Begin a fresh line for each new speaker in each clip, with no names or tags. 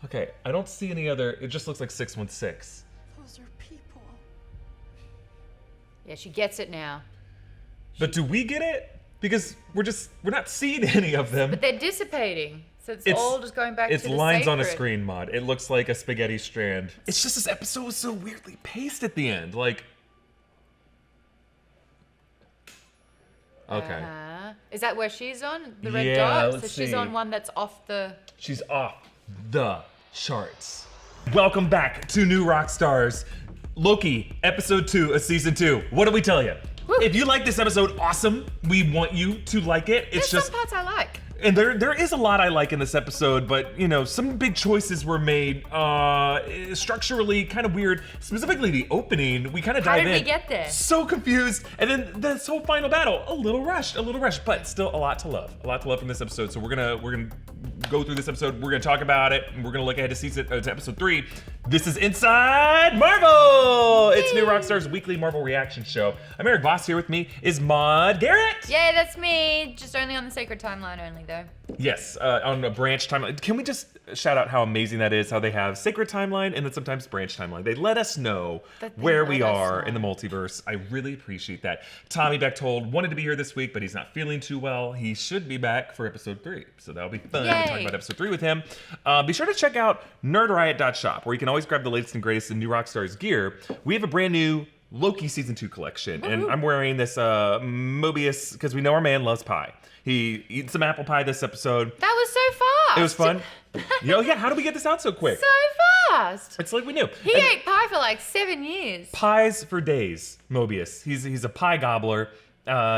Okay, I don't see any other. It just looks like 616.
Those are people.
Yeah, she gets it now.
But do we get it? Because we're not seeing any of them.
But they're dissipating. So it's all just going back to the
It's lines on a
sacred.
screen, Maude. It looks like a spaghetti strand. It's just this episode was so weirdly paced at the end. Like, okay.
Is that where she's on? The red
Yeah,
dot?
let's
So she's
see.
on one that's off the...
She's off the charts. Welcome back to New Rockstars. Loki, episode 2 of season 2. What do we tell you?
Woo.
If you like this episode, awesome. We want you to like it. It's
There's
just
some parts I like.
And there is a lot I like in this episode, but, you know, some big choices were made, structurally kind of weird. Specifically the opening, we kind of dive in.
How did we get there?
So confused. And then this whole final battle, a little rushed, but still a lot to love. A lot to love from this episode. So we're gonna go through this episode, we're gonna talk about it, and we're gonna look ahead to episode 3. This is Inside Marvel! It's New Rockstars weekly Marvel reaction show. I'm Erik Voss. Here with me is Maude. Garrett!
Yeah, that's me. Just only on the sacred timeline only, though.
Yes, on a branch timeline. Can we just shout out how amazing that is, how they have sacred timeline and then sometimes branch timeline. They let us know where we are in the multiverse. I really appreciate that. Tommy Bechtold wanted to be here this week, but he's not feeling too well. He should be back for episode 3, so that'll be fun.
Yay.
Talk about episode 3 with him. Be sure to check out nerdriot.shop, where you can always grab the latest and greatest in New Rockstars gear. We have a brand new Loki Season 2 collection, and I'm wearing this Mobius, because we know our man loves pie. He eats some apple pie this episode.
That was so fast.
It was fun. Yeah, how did we get this out so quick?
So fast.
It's like we knew.
He
And
ate pie for like 7 years.
pies for days, Mobius. He's a pie gobbler.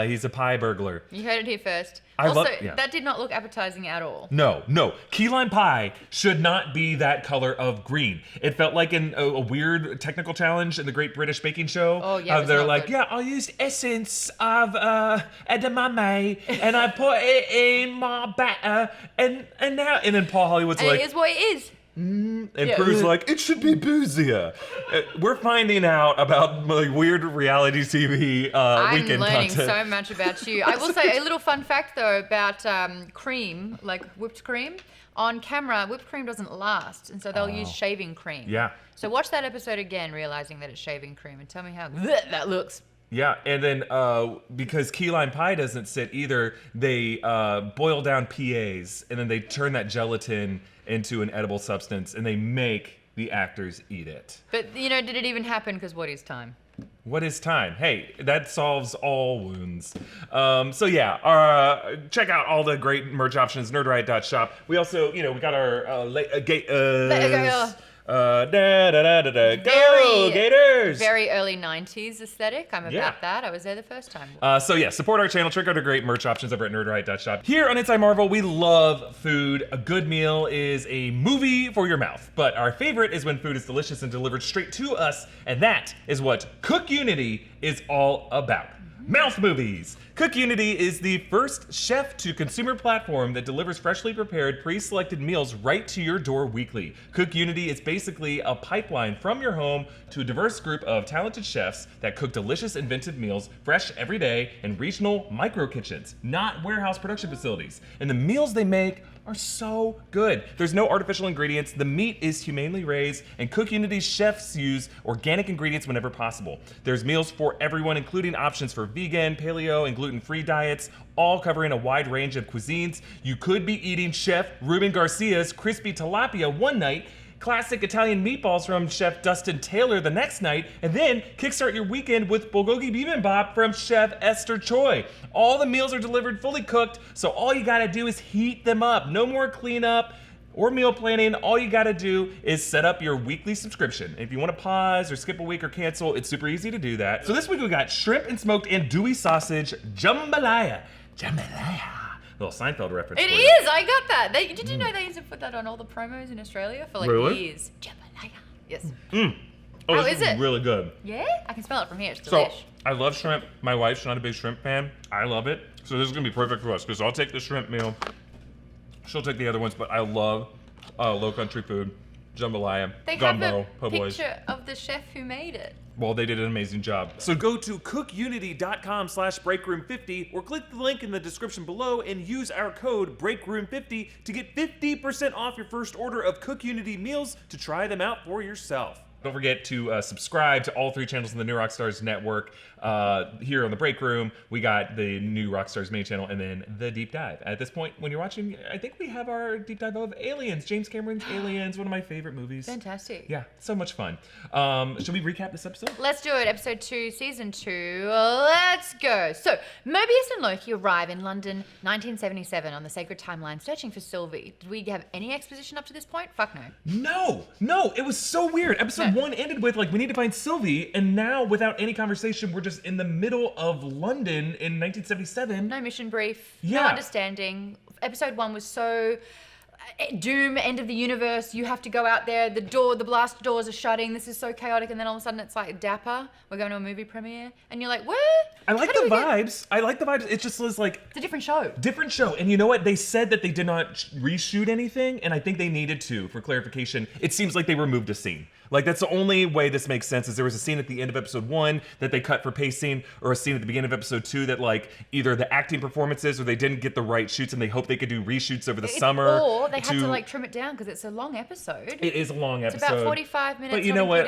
He's a pie burglar.
You heard it here first.
I
also,
love- yeah.
that did not look appetizing at all.
No. Key lime pie should not be that color of green. It felt like in a weird technical challenge in the Great British Baking Show.
Oh, yeah, it was
They're
not
like,
good.
yeah, I used essence of edamame and I put it in my batter and then Paul Hollywood's
And
like,
it is what it is.
and
Yeah.
Prue's like, it should be boozier. We're finding out about like weird reality TV
I'm
weekend
learning
content.
so much about you. I will say a little fun fact though about cream, like whipped cream. On camera, whipped cream doesn't last, and so they'll use shaving cream.
Yeah.
So watch that episode again, realizing that it's shaving cream, and tell me how that looks.
Yeah, and then because key lime pie doesn't sit either, they boil down PAs and then they turn that gelatin into an edible substance and they make the actors eat it.
But you know, did it even happen? Because what is time?
What is time? Hey, that solves all wounds. So yeah, check out all the great merch options, nerdriot.shop. We also, we got our go Gators!
Very early 90s aesthetic. I'm about
Yeah.
that. I was there the first time.
So yeah, support our channel. Check out our great merch options over at nerdriot.shop. Here on Inside Marvel, we love food. A good meal is a movie for your mouth, but our favorite is when food is delicious and delivered straight to us, and that is what Cook Unity is all about. Mouth movies. Cook Unity is the first chef-to-consumer platform that delivers freshly prepared, pre-selected meals right to your door weekly. Cook Unity is basically a pipeline from your home to a diverse group of talented chefs that cook delicious, inventive meals, fresh every day, in regional micro kitchens, not warehouse production facilities. And the meals they make are so good. There's no artificial ingredients, the meat is humanely raised, and Cook Unity's chefs use organic ingredients whenever possible. There's meals for everyone, including options for vegan, paleo, and gluten-free diets, all covering a wide range of cuisines. You could be eating Chef Ruben Garcia's crispy tilapia one night, classic Italian meatballs from Chef Dustin Taylor the next night, and then kickstart your weekend with bulgogi bibimbap from Chef Esther Choi. All the meals are delivered fully cooked, so all you gotta do is heat them up. No more cleanup or meal planning. All you gotta do is set up your weekly subscription. If you wanna pause or skip a week or cancel, it's super easy to do that. So this week we got shrimp and smoked andouille sausage jambalaya. Jambalaya. Little Seinfeld reference.
It
for you.
is. I got that. Did you know they used to put that on all the promos in Australia for like
Really?
years? Jambalaya. Yes.
Oh,
How
this
is it?
really good.
Yeah, I can smell it from here. It's
So,
delish.
I love shrimp. My wife's not a big shrimp fan. I love it. So this is gonna be perfect for us because I'll take the shrimp meal. She'll take the other ones, but I love low country food. jambalaya,
They
gumbo,
have a
po' boys.
picture of the chef who made it.
Well, they did an amazing job. So go to cookunity.com/breakroom50 or click the link in the description below and use our code breakroom50 to get 50% off your first order of Cook Unity meals to try them out for yourself. Don't forget to subscribe to all 3 channels in the new Rockstars network. Here on the Break Room, we got the new Rockstars main channel and then the deep dive. At this point, when you're watching, I think we have our deep dive of Aliens. James Cameron's Aliens, one of my favorite movies.
Fantastic.
Yeah, so much fun. Should we recap this episode?
Let's do it. Episode 2, Season 2. Let's go. So, Mobius and Loki arrive in London, 1977, on the sacred timeline, searching for Sylvie. Did we have any exposition up to this point? Fuck no.
No, it was so weird. Episode 1 ended with, like, we need to find Sylvie, and now, without any conversation, we're just in the middle of London in 1977.
No mission brief.
Yeah.
No understanding. Episode 1 was so... doom, end of the universe, you have to go out there, the blast doors are shutting, this is so chaotic, and then all of a sudden it's like Dapper, we're going to a movie premiere, and you're like, where?
I like the vibes. I like the vibes. It just was like...
It's a different show.
Different show. And you know what? They said that they did not reshoot anything, and I think they needed to, for clarification. It seems like they removed a scene. Like, that's the only way this makes sense, is there was a scene at the end of episode 1 that they cut for pacing, or a scene at the beginning of episode 2 that, like, either the acting performances or they didn't get the right shoots and they hoped they could do reshoots over the summer.
Or they had to, like, trim it down because it's a long episode.
It is a long episode.
It's about 45 minutes.
But you know what?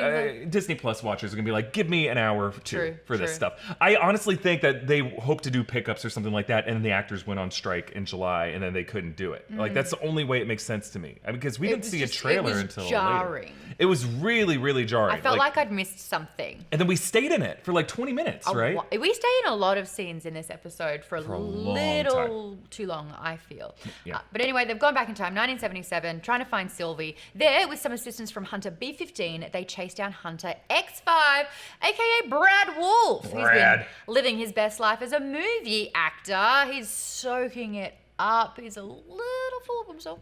Disney Plus watchers are going to be like, give me an hour or two for this stuff. I honestly think that they hope to do pickups or something like that, and then the actors went on strike in July, and then they couldn't do it. Like, that's the only way it makes sense to me. I mean, because we didn't see a trailer until
jarring.
later. It was really, really jarring.
I felt like I'd missed something.
And then we stayed in it for like 20 minutes, right?
We stayed in a lot of scenes in this episode for a little too long, I feel.
Yeah.
But anyway, they've gone back in time, 1977, trying to find Sylvie. There, with some assistance from Hunter B-15, they chase down Hunter X5, aka Brad Wolf. He's been living his best life as a movie actor. He's soaking it up. He's a little full of himself.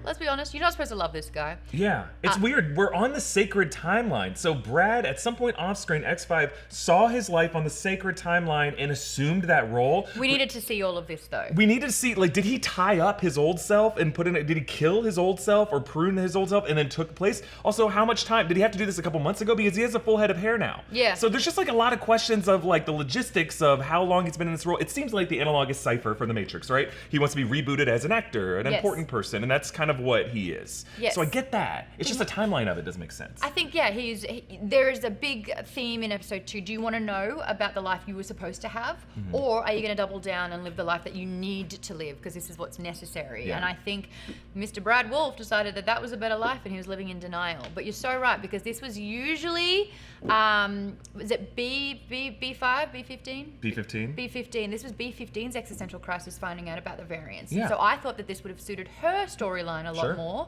Let's be honest, you're not supposed to love this guy.
Yeah, it's weird. We're on the sacred timeline. So Brad, at some point off screen, X5 saw his life on the sacred timeline and assumed that role.
We needed to see all of this, though.
We needed to see, like, did he tie up his old self and put in did he kill his old self or prune his old self and then took place? Also, how much time, did he have to do this a couple months ago? Because he has a full head of hair now.
Yeah.
So there's just, like, a lot of questions of, like, the logistics of how long he's been in this role. It seems like the analog is Cypher from The Matrix, right? He wants to be rebooted as an actor, an important person, and that's kind of what he is.
Yes.
So I get that. It's just the timeline of it doesn't make sense.
I think, yeah, there is a big theme in episode 2. Do you want to know about the life you were supposed to have? Mm-hmm. Or are you going to double down and live the life that you need to live because this is what's necessary? Yeah. And I think Mr. Brad Wolf decided that was a better life and he was living in denial. But you're so right, because this was usually, was it B5, B15?
B15?
B15. This was B15's existential crisis, finding out about the variants.
Yeah.
So I thought that this would have suited her storyline a lot more.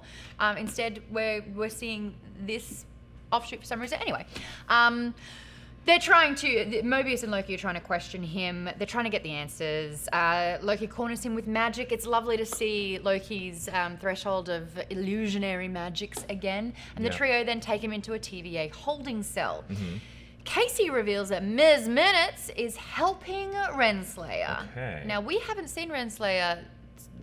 Instead, we're seeing this offshoot for some reason. Anyway, they're trying to, Mobius and Loki are trying to question him. They're trying to get the answers. Loki corners him with magic. It's lovely to see Loki's threshold of illusionary magics again. And the trio then take him into a TVA holding cell. Mm-hmm. Casey reveals that Ms. Minutes is helping Renslayer.
Okay.
Now, we haven't seen Renslayer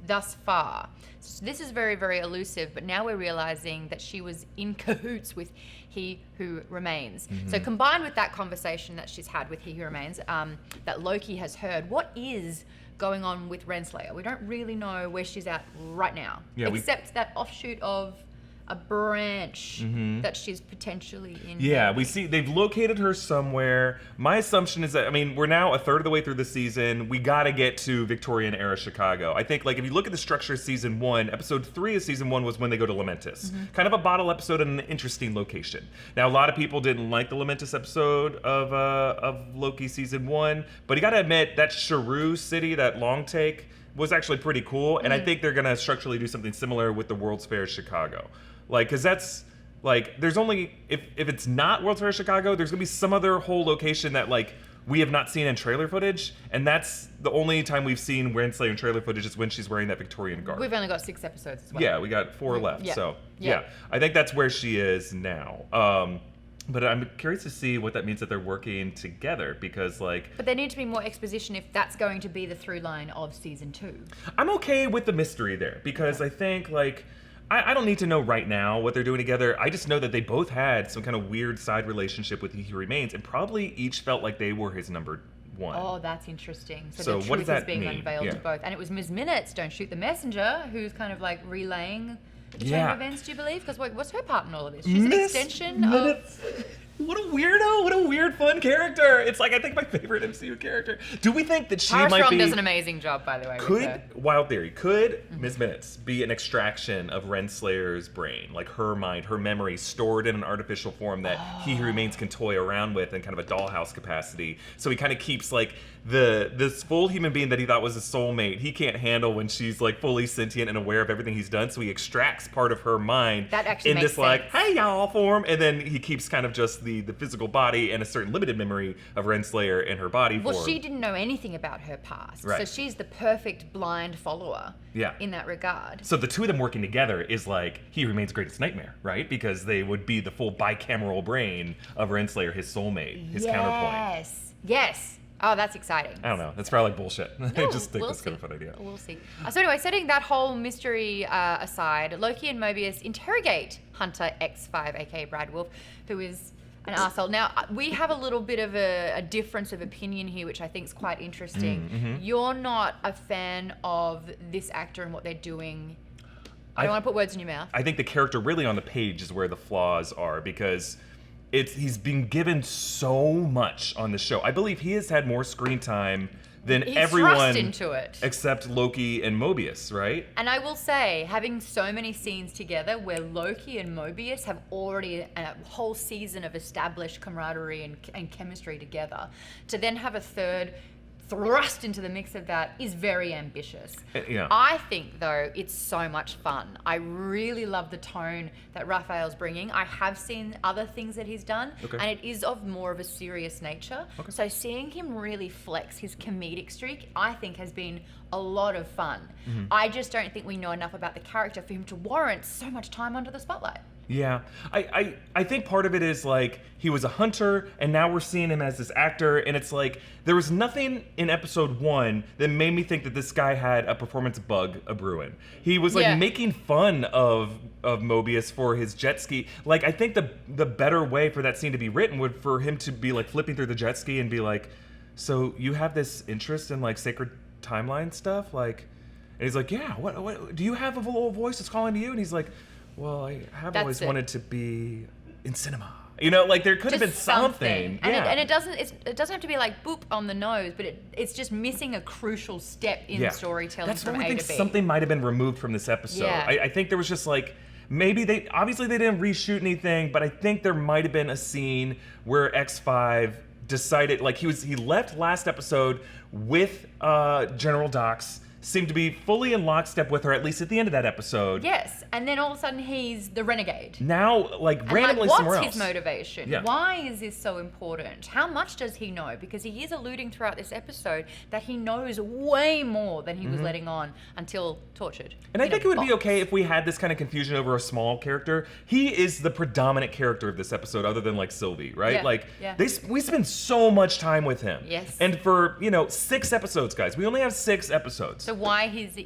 thus far. So this is very, very elusive, but now we're realizing that she was in cahoots with He Who Remains. Mm-hmm. So combined with that conversation that she's had with He Who Remains, that Loki has heard, what is going on with Renslayer? We don't really know where she's at right now, except that offshoot of a branch that she's potentially in.
Yeah, we see they've located her somewhere. My assumption is that, I mean, we're now a third of the way through the season. We got to get to Victorian era Chicago. I think, like, if you look at the structure of season 1, episode 3 of season 1 was when they go to Lamentus. Kind of a bottle episode in an interesting location. Now, a lot of people didn't like the Lamentus episode of Loki season 1, but you got to admit that Sharu city, that long take, was actually pretty cool. And I think they're going to structurally do something similar with the World's Fair Chicago. Like, because that's, like, there's only, if it's not World's Fair Chicago, there's going to be some other whole location that, like, we have not seen in trailer footage. And that's the only time we've seen Renslayer in trailer footage is when she's wearing that Victorian garb.
We've only got 6 episodes as well.
Yeah, we got 4 left. So, I think that's where she is now. But I'm curious to see what that means that they're working together, because, like...
But there needs to be more exposition if that's going to be the through line of season 2.
I'm okay with the mystery there, because I think, like... I don't need to know right now what they're doing together. I just know that they both had some kind of weird side relationship with He Who Remains, and probably each felt like they were his number one.
Oh, that's interesting.
So
the
what does
truth is
that
being
mean?
unveiled
Yeah.
to both. And it was Ms. Minutes, Don't Shoot the Messenger, who's kind of like relaying the chain of events, do you believe? Because what's her part in all of this? She's an extension
Minutes.
of...
What a weirdo! What a weird, fun character! It's like, I think, my favorite MCU character. Do we think that she
Tara
might
Strong
be...
does an amazing job, by the way. with her.
Wild theory, could Ms. Minutes be an extraction of Renslayer's brain? Like her mind, her memory stored in an artificial form that He Who Remains can toy around with in kind of a dollhouse capacity. So he kind of keeps like this full human being that he thought was his soulmate. He can't handle when she's like fully sentient and aware of everything he's done. So he extracts part of her mind
That actually
in
makes
this like,
sense.
hey y'all form. And then he keeps kind of just the physical body and a certain limited memory of Renslayer in her body
Well,
form.
she didn't know anything about her past.
Right.
So she's the perfect blind follower in that regard.
So the two of them working together is like He Remains' greatest nightmare, right? Because they would be the full bicameral brain of Renslayer, his soulmate, his counterpoint.
Yes. Oh, that's exciting.
I don't know. That's probably like bullshit. I
No,
just think
we'll
that's kind of
see.
a fun idea.
We'll see. So anyway, setting that whole mystery aside, Loki and Mobius interrogate Hunter X5, aka Brad Wolf, who is an arsehole. Now, we have a little bit of a difference of opinion here, which I think is quite interesting. You're not a fan of this actor and what they're doing. I don't want to put words in your mouth.
I think the character really on the page is where the flaws are, because he's been given so much on the show. I believe he has had more screen time than
He's
everyone
thrust into it.
except Loki and Mobius, right?
And I will say, having so many scenes together where Loki and Mobius have already a whole season of established camaraderie and chemistry together, to then have a third thrust into the mix of that is very ambitious.
Yeah.
I think, though, it's so much fun. I really love the tone that Raphael's bringing. I have seen other things that he's done, and it is of more of a serious nature. So seeing him really flex his comedic streak, I think, has been a lot of fun. I just don't think we know enough about the character for him to warrant so much time under the spotlight.
Yeah, I think part of it is like he was a hunter and now we're seeing him as this actor, and it's like there was nothing in episode 1 that made me think that this guy had a performance bug a brewing. He was like making fun of Mobius for his jet ski. Like I think the better way for that scene to be written would for him to be like flipping through the jet ski and be like, so you have this interest in like sacred timeline stuff, like, and he's like, yeah, what do you have a little voice that's calling to you? And he's like, well, I have always wanted to be in cinema. You know, like there could have been something.
And it doesn't have to be like boop on the nose, but it's just missing a crucial step in storytelling.
That's
from
why I
A
think
to B.
something might have been removed from this episode.
Yeah.
I think there was just like, maybe they didn't reshoot anything, but I think there might have been a scene where X5 decided, like he left last episode with General Dox, seemed to be fully in lockstep with her, at least at the end of that episode.
Yes, and then all of a sudden he's the renegade.
Now, like,
And
randomly
like,
somewhere else.
what's his motivation?
Yeah.
Why is this so important? How much does he know? Because he is alluding throughout this episode that he knows way more than he was letting on until tortured.
And I think it would be okay if we had this kind of confusion over a small character. He is the predominant character of this episode, other than like Sylvie, right?
Yeah,
Like,
yeah.
we spend so much time with him.
Yes.
And for 6 episodes, guys, we only have 6 episodes.
So why he's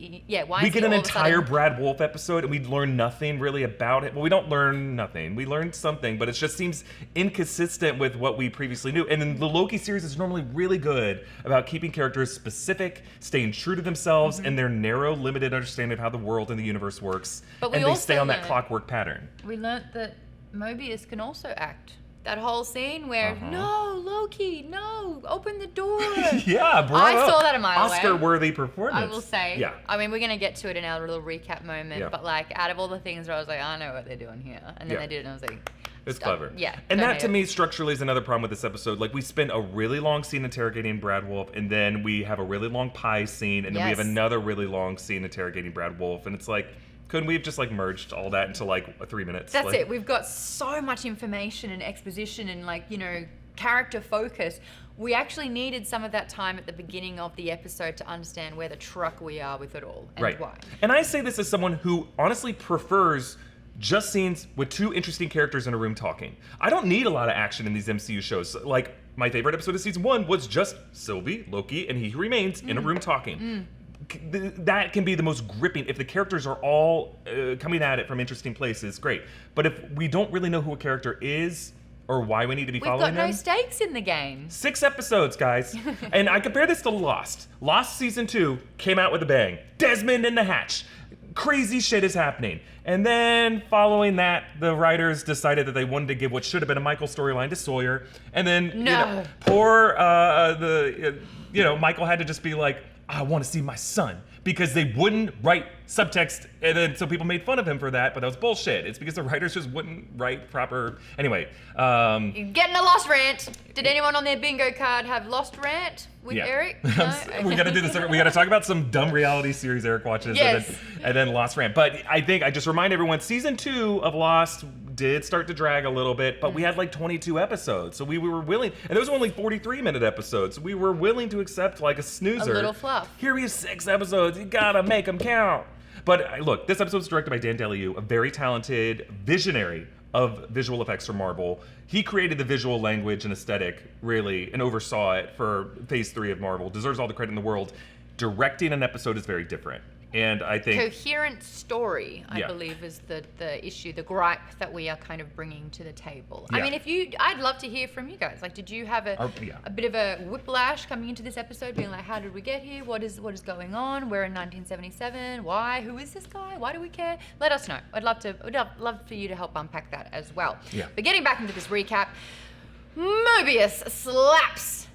why
We
is
get
he
an
all of a
entire
sudden-
Brad Wolf episode, and we learn nothing really about it. Well, we don't learn nothing. We learn something, but it just seems inconsistent with what we previously knew. And then the Loki series is normally really good about keeping characters specific, staying true to themselves and their narrow, limited understanding of how the world and the universe works.
But we
and they
also
stay on that
learn-
clockwork pattern.
We learnt that Mobius can also act. That whole scene where, no, Loki, no, open the door.
Yeah, bro.
I saw that a mile away.
Oscar-worthy performance.
I will say.
Yeah.
I mean, we're going to get to it in our little recap moment,
Yeah.
but like, out of all the things where I was like, I know what they're doing here. And then
Yeah.
they did it, and I was like,
It's
stop.
clever.
Yeah.
And
don't
that
hate
to
it.
me structurally is another problem with this episode. Like we spend a really long scene interrogating Brad Wolf, and then we have a really long pie scene, and then we have
Yes.
another really long scene interrogating Brad Wolf, and it's like, couldn't we have just like merged all that into like 3 minutes?
That's
Like,
it. We've got so much information and exposition and character focus. We actually needed some of that time at the beginning of the episode to understand where the truck we are with it all and
Right.
why.
And I say this as someone who honestly prefers just scenes with 2 interesting characters in a room talking. I don't need a lot of action in these MCU shows. Like, my favorite episode of season 1 was just Sylvie, Loki, and He Who Remains in a room talking. that can be the most gripping. If the characters are all coming at it from interesting places, great. But if we don't really know who a character is or why we need to be following them.
We've got no stakes in the game.
6 episodes, guys. And I compare this to Lost. Lost season 2 came out with a bang. Desmond in the hatch. Crazy shit is happening. And then following that, the writers decided that they wanted to give what should have been a Michael storyline to Sawyer. And then, poor, Michael had to just be like, I want to see my son. Because they wouldn't write subtext, and then so people made fun of him for that, but that was bullshit. It's because the writers just wouldn't write proper. Anyway,
you're getting a Lost rant. Did anyone on their bingo card have Lost rant with Erik? No?
We got to do this. We got to talk about some dumb reality series Erik watches,
yes.
and then Lost rant. But I think I just remind everyone, season 2 of Lost did start to drag a little bit, but we had like 22 episodes, so we were willing, and those were only 43-minute episodes. So we were willing to accept like a snoozer.
A little fluff.
Here we have 6 episodes. You gotta make them count. But look, this episode was directed by Dan DeLiu, a very talented visionary of visual effects for Marvel. He created the visual language and aesthetic, really, and oversaw it for Phase 3 of Marvel. Deserves all the credit in the world. Directing an episode is very different. And I think
coherent story, I believe, is the issue, the gripe that we are kind of bringing to the table. Yeah. I mean, I'd love to hear from you guys. Like, did you have a bit of a whiplash coming into this episode, being like, how did we get here? What is going on? We're in 1977. Why? Who is this guy? Why do we care? Let us know. I'd love for you to help unpack that as well. Yeah. But getting back into this recap, Mobius slaps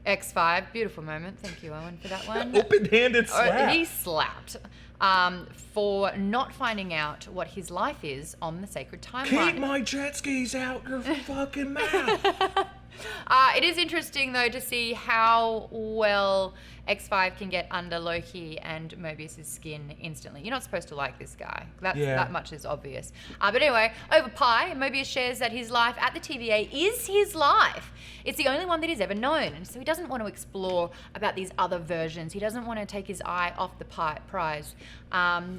X5, beautiful moment. Thank you, Owen, for that one.
Open-handed slap.
He slapped for not finding out what his life is on the sacred timeline.
Keep my jet skis out your fucking mouth.
It is interesting, though, to see how well X5 can get under Loki and Mobius's skin instantly. You're not supposed to like this guy. That much is obvious. But anyway, over pie, Mobius shares that his life at the TVA is his life. It's the only one that he's ever known. And so he doesn't want to explore about these other versions. He doesn't want to take his eye off the prize.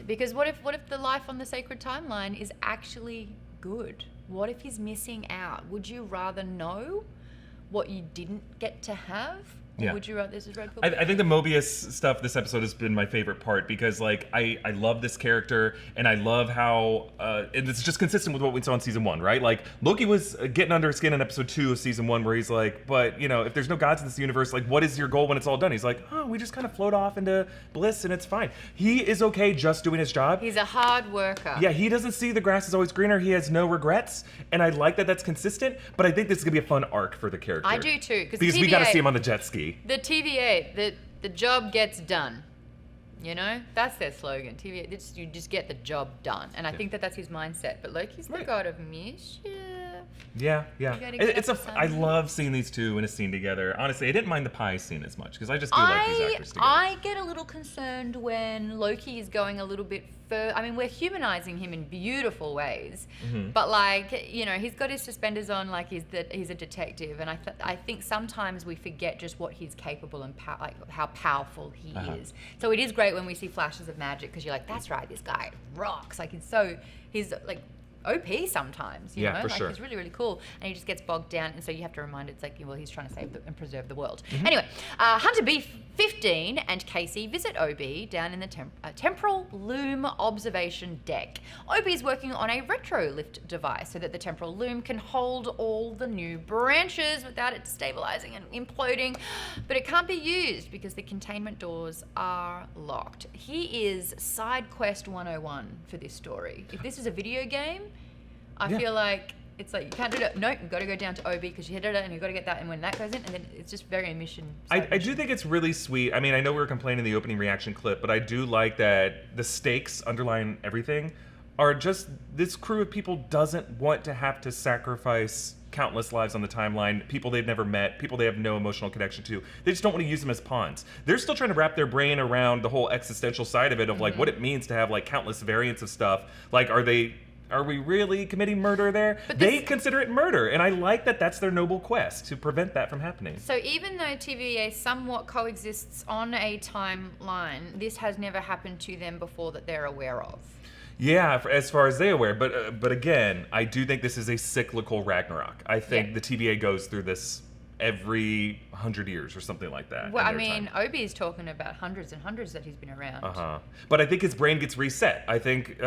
Because what if the life on the sacred timeline is actually good? What if he's missing out? Would you rather know what you didn't get to have? Or would you rather this is Red Pill?
I think the Mobius stuff this episode has been my favorite part because like I love this character and I love how and it's just consistent with what we saw in season 1, right? Like Loki was getting under his skin in episode 2 of season 1 where he's like, but if there's no gods in this universe, like what is your goal when it's all done? He's like, oh, we just kind of float off into bliss and it's fine. He is okay just doing his job.
He's a hard worker.
Yeah, he doesn't see the grass is always greener. He has no regrets, and I like that that's consistent. But I think this is gonna be a fun arc for the character.
I do too,
because we got to see him on the jet ski.
The TVA, the job gets done. That's their slogan. TVA, you just get the job done, and I think that's his mindset. But Loki's the god of mischief.
Yeah. I love seeing these two in a scene together. Honestly, I didn't mind the pie scene as much because I just do like these actors together.
I get a little concerned when Loki is going a little bit further. I mean, we're humanizing him in beautiful ways, but he's got his suspenders on, like he's a detective, and I think sometimes we forget just what he's capable and how powerful he is. So it is great when we see flashes of magic because you're like, that's right, this guy rocks. Like he's like OP sometimes, you know?
For sure.
He's really, really cool, and he just gets bogged down, and so you have to remind it's like, well, he's trying to save and preserve the world. Anyway, Hunter B15 and Casey visit OB down in the temporal loom observation deck. OB is working on a retro lift device so that the temporal loom can hold all the new branches without it destabilizing and imploding, but it can't be used because the containment doors are locked. He is side quest 101 for this story. If this is a video game, I feel like it's like you can't do it. No, you've got to go down to OB because you hit it and you've got to get that. And when that goes in, and then it's just very mission.
I do think it's really sweet. I mean, I know we were complaining in the opening reaction clip, but I do like that the stakes underlying everything are just this crew of people doesn't want to have to sacrifice countless lives on the timeline, people they've never met, people they have no emotional connection to. They just don't want to use them as pawns. They're still trying to wrap their brain around the whole existential side of it, of like what it means to have like countless variants of stuff. Like, are we really committing murder there? They consider it murder, and I like that that's their noble quest, to prevent that from happening.
So even though TVA somewhat coexists on a timeline, this has never happened to them before that they're aware of.
Yeah, as far as they're aware, but again, I do think this is a cyclical Ragnarok. I think the TVA goes through this every 100 years or something like that.
Well, I mean, Obi's talking about hundreds and hundreds that he's been around.
But I think his brain gets reset. I think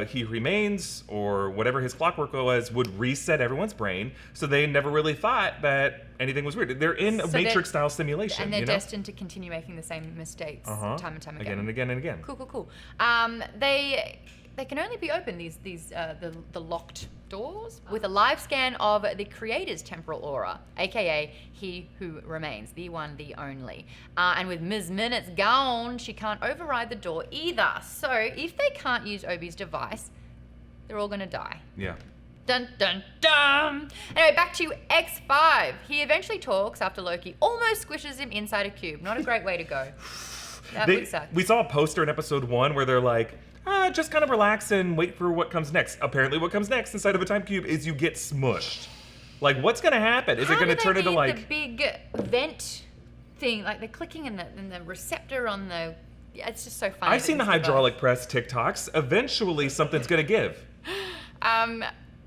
He Who Remains, or whatever his clockwork was, would reset everyone's brain, so they never really thought that anything was weird. They're in a Matrix-style simulation.
And they're destined to continue making the same mistakes time and time again.
Again and again and again.
Cool. They can only be opened, the locked doors, with a live scan of the creator's temporal aura, aka He Who Remains, the one, the only. And with Ms. Minutes gone, she can't override the door either. So if they can't use Obi's device, they're all gonna die.
Yeah.
Dun dun dun! Anyway, back to X5. He eventually talks after Loki almost squishes him inside a cube. Not a great way to go. That would suck.
We saw a poster in episode 1 where they're like, just kind of relax and wait for what comes next. Apparently what comes next inside of a time cube is you get smushed. Like, what's gonna happen? Is it gonna turn into like...
the big vent thing, like the clicking and the receptor on the... Yeah, it's just so funny.
I've seen the hydraulic press TikToks. Eventually something's gonna give.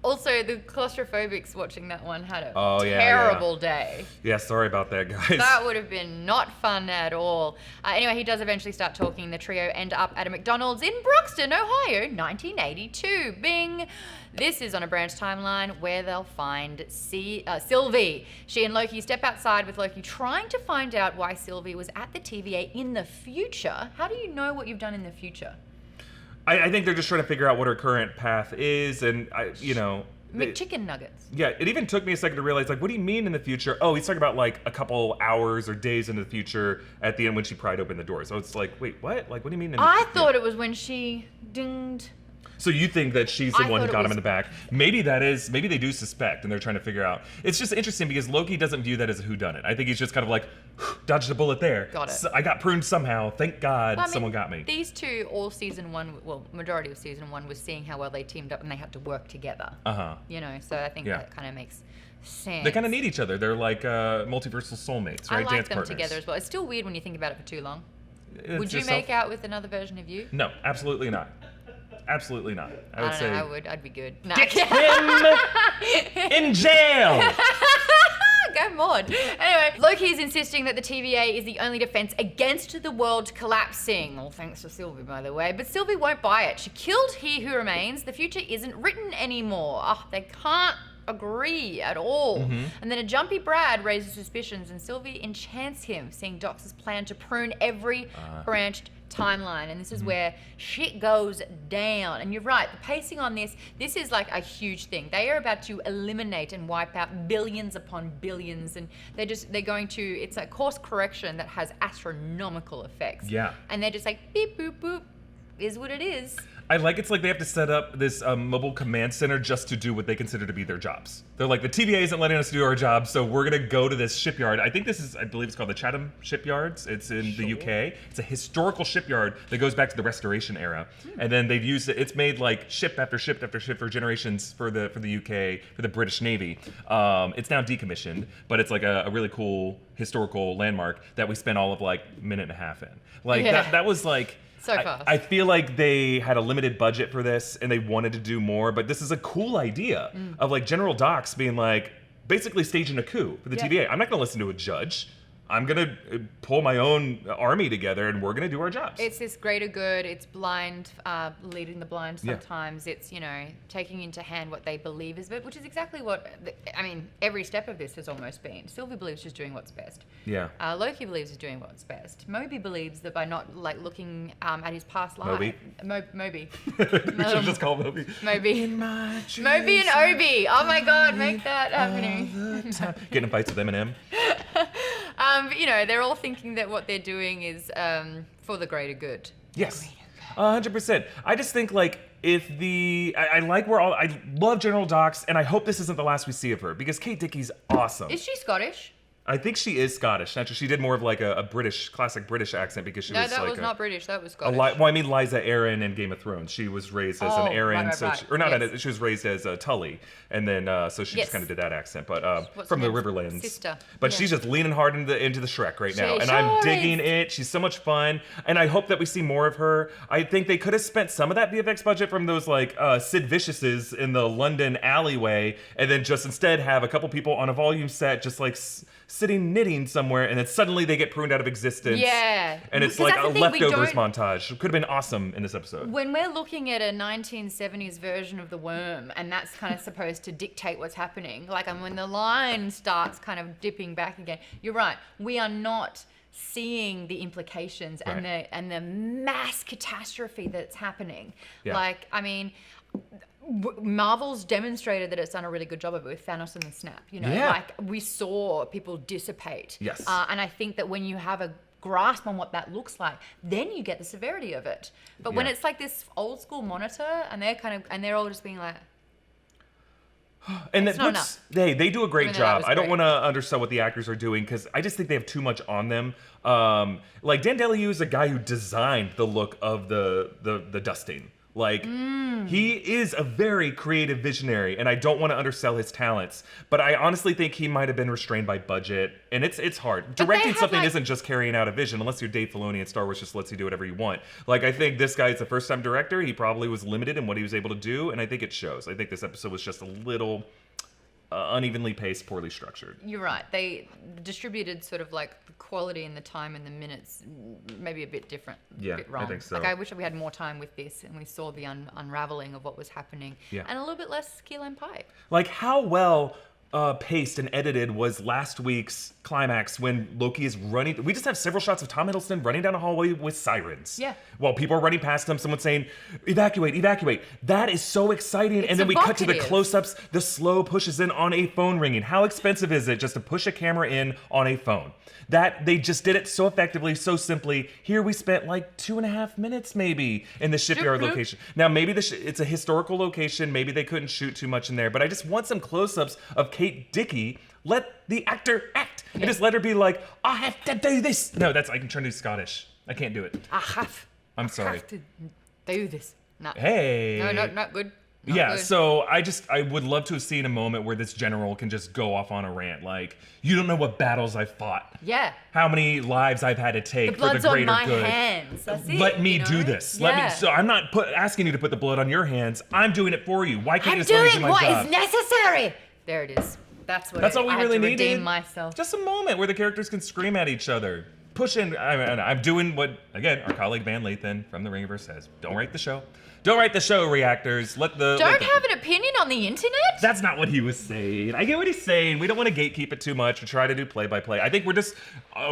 Also, the claustrophobics watching that one had a terrible day.
Yeah, sorry about that, guys.
That would have been not fun at all. Anyway, he does eventually start talking. The trio end up at a McDonald's in Broxton, Ohio, 1982. Bing! This is on a branch timeline where they'll find Sylvie. She and Loki step outside with Loki trying to find out why Sylvie was at the TVA in the future. How do you know what you've done in the future?
I think they're just trying to figure out what her current path is, and
McChicken nuggets.
Yeah, it even took me a second to realize, like, what do you mean in the future? Oh, he's talking about like a couple hours or days into the future at the end when she pried open the door. So it's like, wait, what? Like, what do you mean?
I thought it was when she dinged.
So you think that she's the one who got him in the back? Maybe they do suspect, and they're trying to figure out. It's just interesting because Loki doesn't view that as a whodunit. I think he's just kind of like, dodged a bullet there.
Got it.
So I got pruned somehow. Thank God someone got me.
These two, all season 1, well, majority of season 1 was seeing how well they teamed up and they had to work together. So I think that kind of makes sense.
They kind of need each other. They're like multiversal soulmates, right?
I like
Dance
them
partners.
Together as well. It's still weird when you think about it for too long. Would you
yourself?
make out with another version of you?
No, absolutely not. Absolutely not. I would say.
I would. I'd be good. Nah.
Get him in jail.
Go Maude. Anyway, Loki is insisting that the TVA is the only defense against the world collapsing. All thanks to Sylvie, by the way. But Sylvie won't buy it. She killed He Who Remains. The future isn't written anymore. They can't agree at all. And then a jumpy Brad raises suspicions and Sylvie enchants him, seeing Dox's plan to prune every branched timeline. And this is where shit goes down. And you're right, the pacing on this is like a huge thing. They are about to eliminate and wipe out billions upon billions, and they're going to, it's a course correction that has astronomical effects.
Yeah.
And they're just like, beep, boop, boop, is what it is.
I like it's like they have to set up this mobile command center just to do what they consider to be their jobs. They're like, the TVA isn't letting us do our job, so we're gonna go to this shipyard. I believe it's called the Chatham Shipyards. It's in the UK. It's a historical shipyard that goes back to the Restoration era. And then they've used it. It's made like ship after ship after ship for generations for the UK, for the British Navy. It's now decommissioned, but it's like a really cool historical landmark that we spent all of like a minute and a half in. Like that was like.
So fast.
I feel like they had a limited budget for this and they wanted to do more, but this is a cool idea of like General Dox being like basically staging a coup for the TVA. I'm not going to listen to a judge. I'm going to pull my own army together and we're going to do our jobs.
It's this greater good. It's blind, leading the blind sometimes. Yeah. It's, taking into hand what they believe is best, which is exactly what, every step of this has almost been. Sylvie believes she's doing what's best.
Yeah.
Loki believes he's doing what's best. Moby believes that by not looking at his past life. Moby.
We should just call Moby.
Moby. Moby and Obi. Oh my God, make that happening.
Getting in fights with Eminem.
They're all thinking that what they're doing is for the greater good.
Yes, 100%. I just think like I love General Dox, and I hope this isn't the last we see of her because Kate Dickey's awesome.
Is she Scottish?
I think she is Scottish. Naturally, she did more of like a classic British accent because she was like...
No, that was not British. That was Scottish.
Liza Arryn in Game of Thrones. She was raised as an Arryn. She was raised as a Tully. And then, so she just kind of did that accent. But from the Riverlands.
Sister.
But she's just leaning hard into the Shrek right now. And I'm digging it. She's so much fun. And I hope that we see more of her. I think they could have spent some of that VFX budget from those like Sid Viciouses in the London alleyway. And then just instead have a couple people on a volume set just like... sitting knitting somewhere, and then suddenly they get pruned out of existence.
Yeah.
And it's
Because
like a
that's the thing, we
leftovers
don't-
montage. It could have been awesome in this episode.
When we're looking at a 1970s version of the worm, and that's kind of supposed to dictate what's happening, like, and when the line starts kind of dipping back again, you're right. We are not seeing the implications and the mass catastrophe that's happening.
Yeah.
Like, I mean, Marvel's demonstrated that it's done a really good job of it with Thanos and the Snap. You know,
Yeah.
like we saw people dissipate.
Yes.
And I think that when you have a grasp on what that looks like, then you get the severity of it. But when
Yeah.
it's like this old school monitor, and they're all just being like,
And
It's not enough.
they do a great
Even though that
job.
was
I don't
great.
want to undersell what the actors are doing because I just think they have too much on them. Like Dan DeLeo is a guy who designed the look of the dusting. Like he is a very creative visionary, and I don't want to undersell his talents, but I honestly think he might have been restrained by budget, and it's hard.
they
Directing
have,
something
like-
isn't just carrying out a vision, unless you're Dave Filoni and Star Wars just lets you do whatever you want. Like I think this guy is a first-time director. He probably was limited in what he was able to do, and I think it shows. I think this episode was just a little unevenly paced, poorly structured.
you're right. They distributed sort of like the quality and the time and the minutes maybe a bit different.
Yeah,
a bit
I
wrong.
think so.
Like I wish we had more time with this and we saw the unraveling of what was happening.
Yeah.
And a little bit less key lime pie.
Like how well paced and edited was last week's climax when Loki is running. We just have several shots of Tom Hiddleston running down a hallway with sirens.
Yeah.
While people are running past him, someone's saying, evacuate, evacuate. That is so exciting. And then we cut to the
evocative.
close-ups. The slow pushes in on a phone ringing. How expensive is it just to push a camera in on a phone? That they just did it so effectively, so simply. Here we spent like 2.5 minutes maybe in the shipyard
Ship-
location. Now maybe it's a historical location. Maybe they couldn't shoot too much in there, but I just want some close-ups of Kate Dickie. Let the actor act and just let her be like, I have to do this. No, I can turn to Scottish. I can't do it. I'm sorry.
have to do this. No.
Hey.
No, not good. Not
Yeah,
good.
so I would love to have seen a moment where this general can just go off on a rant like, you don't know what battles I've fought.
Yeah.
How many lives I've had to take
The
for the
blood's on
greater
my
good.
hands. That's it.
Let me
you know?
do this.
Yeah.
So I'm not asking you to put the blood on your hands. I'm doing it for you. Why can't you
I'm
just let me do
doing
my
what
job?
is necessary. There it is. That's all
we
I had
really
to
needed.
redeem myself.
Just a moment where the characters can scream at each other. Push in. I'm doing what, again, our colleague Van Lathan from the Ringiverse says. Don't write the show. Don't write the show, reactors.
Don't have an opinion on the internet?
That's not what he was saying. I get what he's saying. We don't want to gatekeep it too much or try to do play-by-play. I think we're just,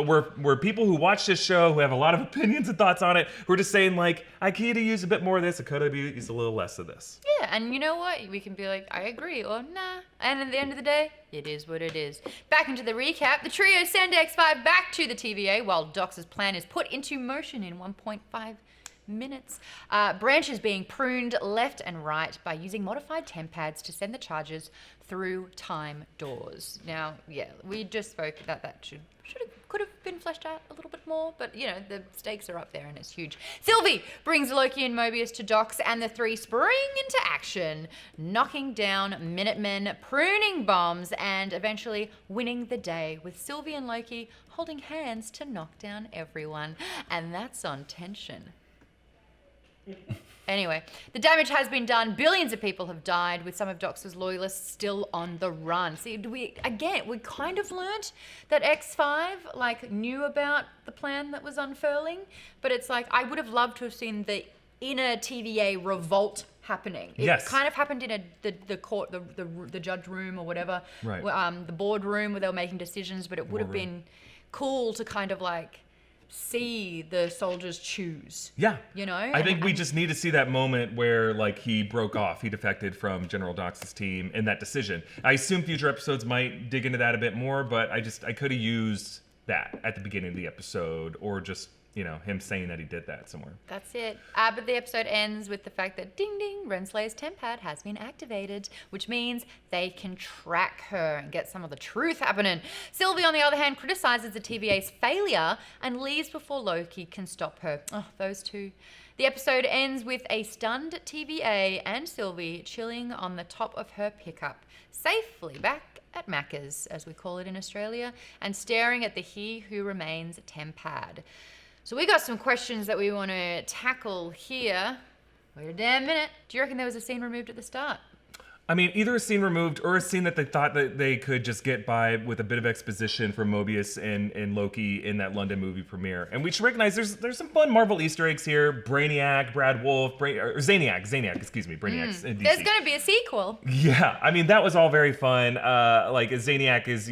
we're people who watch this show who have a lot of opinions and thoughts on it. We're just saying, like, I could have used a bit more of this. I could have used a little less of this.
Yeah, and you know what? We can be like, I agree, or nah. And at the end of the day, it is what it is. Back into the recap. The trio send X5 back to the TVA while Dox's plan is put into motion in 1.5 minutes. Branch is being pruned left and right by using modified temp pads to send the charges through time doors. Now, yeah, we just spoke that could have been fleshed out a little bit more, but you know, the stakes are up there and it's huge. Sylvie brings Loki and Mobius to Dox and the three spring into action, knocking down Minutemen, pruning bombs, and eventually winning the day with Sylvie and Loki holding hands to knock down everyone. And that's on tension. Anyway, the damage has been done. Billions of people have died, with some of Dox's loyalists still on the run. See, we kind of learnt that X5 knew about the plan that was unfurling, but it's like I would have loved to have seen the inner TVA revolt happening. It kind of happened in the court, the judge room or whatever,
right?
The boardroom where they were making decisions. But it would have been cool to kind of see the soldiers choose.
Yeah.
You know?
I think we just need to see that moment where he broke off, he defected from General Dox's team in that decision. I assume future episodes might dig into that a bit more, but I could have used that at the beginning of the episode, or just, him saying that he did that somewhere.
That's it. But the episode ends with the fact that ding ding, Renslayer's temp pad has been activated, which means they can track her and get some of the truth happening. Sylvie, on the other hand, criticizes the TVA's failure and leaves before Loki can stop her. Oh, those two. The episode ends with a stunned TVA and Sylvie chilling on the top of her pickup, safely back at Macca's, as we call it in Australia, and staring at the He Who Remains temp pad. So we got some questions that we want to tackle here. Wait a damn minute. Do you reckon there was a scene removed at the start?
I mean, either a scene removed or a scene that they thought that they could just get by with a bit of exposition from Mobius and Loki in that London movie premiere. And we should recognize there's some fun Marvel Easter eggs here. Brainiac, Brad Wolf, Zaniac, excuse me, Brainiac's in DC.
There's going to be a sequel.
Yeah, I mean, that was all very fun. Like, Zaniac is,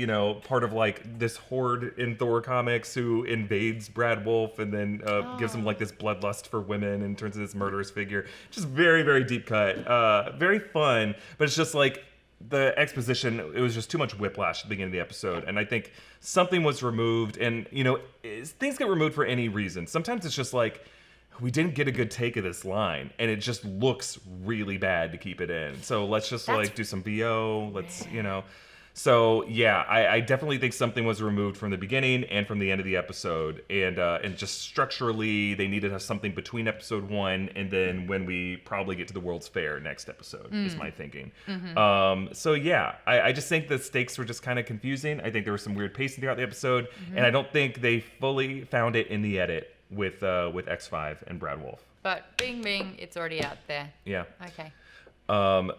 part of, like, this horde in Thor comics who invades Brad Wolf and then gives him, like, this bloodlust for women and turns into this murderous figure. Just very, very deep cut. Very fun, but it's just like the exposition, it was just too much whiplash at the beginning of the episode. And I think something was removed, and things get removed for any reason. Sometimes it's just like, we didn't get a good take of this line, and it just looks really bad to keep it in. So let's just do some VO. Let's, So yeah, I definitely think something was removed from the beginning and from the end of the episode, and just structurally they needed to have something between episode 1 and then when we probably get to the World's Fair next episode is my thinking. So yeah, I just think the stakes were just kind of confusing. I think there was some weird pacing throughout the episode, and I don't think they fully found it in the edit with X5 and Brad Wolf.
But bing, it's already out there.
Yeah.
Okay.
How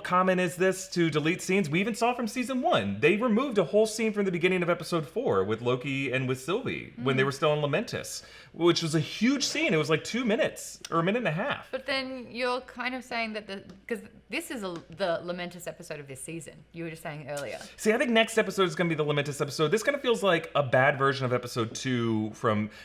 common is this to delete scenes? We even saw from season 1. They removed a whole scene from the beginning of episode 4 with Loki and with Sylvie when they were still in Lamentus, which was a huge scene. It was like 2 minutes or a minute and a half.
But then you're kind of saying that because this is the Lamentus episode of this season. You were just saying earlier.
See, I think next episode is going to be the Lamentus episode. This kind of feels like a bad version of episode 2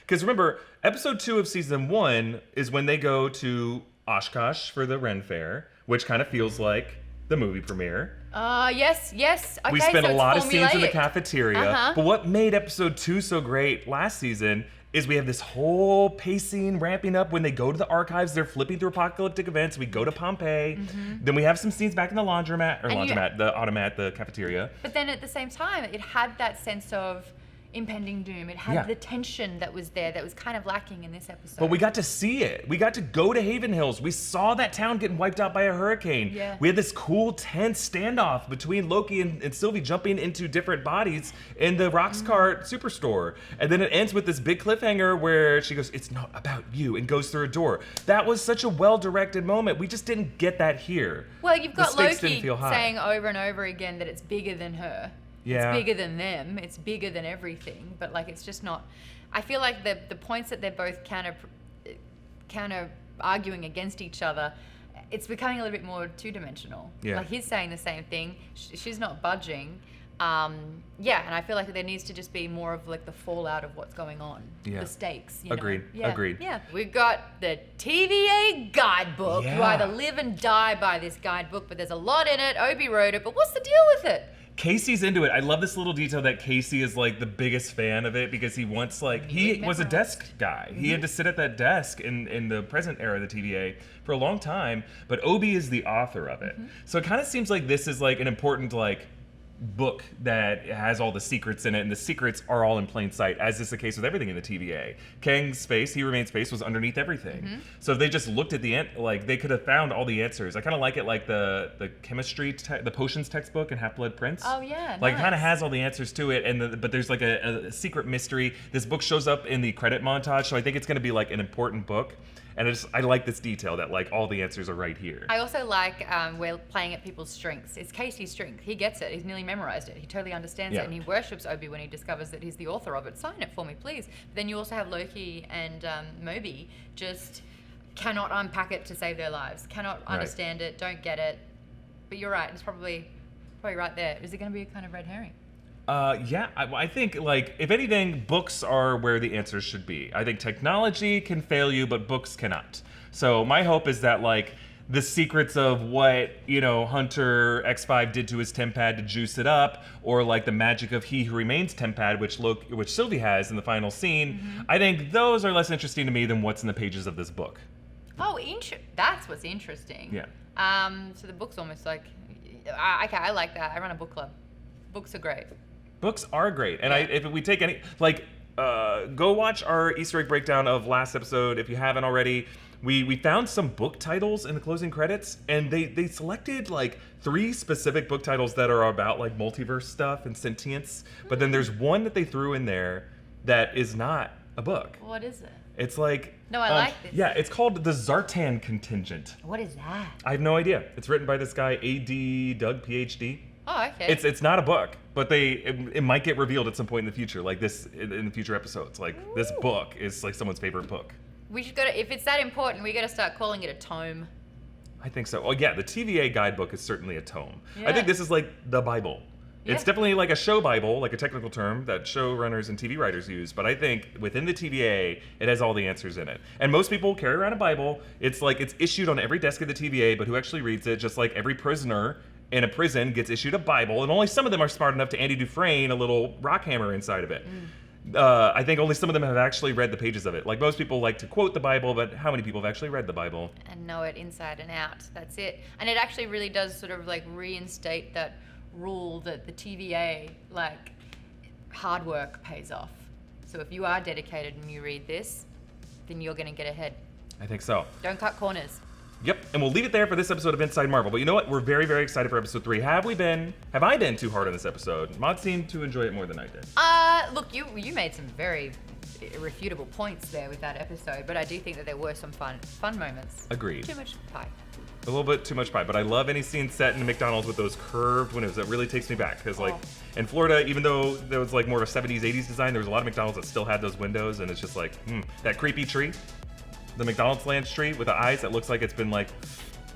because remember, episode 2 of season 1 is when they go to Oshkosh for the Ren Fair, which kind of feels like the movie premiere.
Yes. Okay,
we spent
so
a lot of
formulaic.
scenes in the cafeteria, but what made episode 2 so great last season is we have this whole pacing ramping up when they go to the archives. They're flipping through apocalyptic events. We go to Pompeii. Then we have some scenes back in the the automat, the cafeteria.
But then at the same time, it had that sense of impending doom. It had the tension that was there that was kind of lacking in this episode.
But we got to see it. We got to go to Haven Hills. We saw that town getting wiped out by a hurricane.
Yeah.
We had this cool, tense standoff between Loki and Sylvie jumping into different bodies in the Rockstars superstore. And then it ends with this big cliffhanger where she goes, "It's not about you," and goes through a door. That was such a well-directed moment. We just didn't get that here.
Well, you've got Loki
saying
saying over and over again that it's bigger than her.
Yeah.
It's bigger than them. It's bigger than everything. But like, it's just not. I feel like the points that they're both counter arguing against each other, it's becoming a little bit more two-dimensional.
Yeah.
Like, he's saying the same thing. She's not budging. And I feel like there needs to just be more of like the fallout of what's going on.
Yeah.
The stakes.
Agreed.
Yeah.
Agreed.
Yeah. We've got the TVA Guidebook.
Yeah.
You either live and die by this guidebook, but there's a lot in it. Obi wrote it, but what's the deal with it?
Casey's into it. I love this little detail that Casey is like the biggest fan of it because he wants he was a desk guy. He had to sit at that desk in the present era of the TVA for a long time, but Obi is the author of it. So it kind of seems like this is like an important book that has all the secrets in it, and the secrets are all in plain sight, as is the case with everything in the TVA. Kang's space, He Remains space, was underneath everything. So if they just looked at the end, they could have found all the answers. I kind of like it like the chemistry, the potions textbook in Half-Blood Prince.
Oh yeah,
It kind of has all the answers to it, but there's like a secret mystery. This book shows up in the credit montage, so I think it's going to be like an important book. And I like this detail that all the answers are right here.
I also like we're playing at people's strengths. It's Casey's strength. He gets it. He's nearly memorized it. He totally understands it, and he worships Obi when he discovers that he's the author of it. Sign it for me, please. But then you also have Loki and Moby just cannot unpack it to save their lives. Cannot understand it. Don't get it. But you're right. It's probably right there. Is it going to be a kind of red herring?
I think, if anything, books are where the answers should be. I think technology can fail you, but books cannot. So my hope is that, the secrets of what, Hunter X5 did to his Tempad to juice it up, or, the magic of He Who Remains Tempad, which Sylvie has in the final scene, I think those are less interesting to me than what's in the pages of this book.
Oh, that's what's interesting.
Yeah.
So the book's almost okay, I like that. I run a book club. Books are great.
Books are great, and if we take any, go watch our Easter egg breakdown of last episode if you haven't already. We found some book titles in the closing credits, and they selected 3 specific book titles that are about multiverse stuff and sentience. But then there's one that they threw in there that is not a book.
What is it?
It's
No, I like this.
Yeah, it's called The Zartan Contingent.
What is that?
I have no idea. It's written by this guy, A.D. Doug, Ph.D.
Oh, okay.
It's not a book, but it might get revealed at some point in the future, like this in the future episodes. Like this book is like someone's favorite book.
We should if it's that important, we got to start calling it a tome.
I think so. Oh yeah, the TVA Guidebook is certainly a tome.
Yeah.
I think this is like the Bible.
Yeah.
It's definitely like a show Bible, like a technical term that showrunners and TV writers use. But I think within the TVA, it has all the answers in it. And most people carry around a Bible. It's like it's issued on every desk at the TVA, but who actually reads it? Just like every prisoner in a prison gets issued a Bible, and only some of them are smart enough to Andy Dufresne a little rock hammer inside of it. I think only some of them have actually read the pages of it. Like most people like to quote the Bible, but how many people have actually read the Bible?
And know it inside and out. That's it. And it actually really does sort of like reinstate that rule that the TVA, like, hard work pays off. So if you are dedicated and you read this, then you're going to get ahead.
I think so.
Don't cut corners.
Yep, and we'll leave it there for this episode of Inside Marvel. But you know what? We're very, very excited for episode 3. Have I been too hard on this episode? Maude seemed to enjoy it more than I did.
Look, you made some very irrefutable points there with that episode, but I do think that there were some fun moments.
Agreed.
Too much pie.
A little bit too much pie, but I love any scene set in McDonald's with those curved windows. That really takes me back, because like in Florida, even though there was like more of a 70s, 80s design, there was a lot of McDonald's that still had those windows, and it's just like, that creepy tree. The McDonald's land tree with the eyes that looks like it's been like,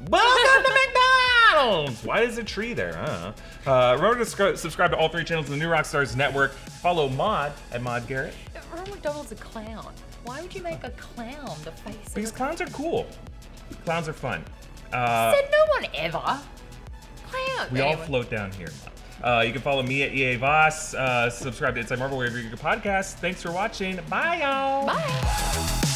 welcome to McDonald's! Why is a tree there? I don't know. Remember to subscribe to all 3 channels of the New Rockstars Network. Follow Maude at Maude Garrett.
Ronald McDonald's a clown. Why would you make a clown the face of
Because clowns are cool. Clowns are fun.
Said no one ever. Clowns.
We all float down here. You can follow me at EA Voss. Subscribe to Inside Marvel wherever you get your podcasts. Thanks for watching. Bye, y'all.
Bye.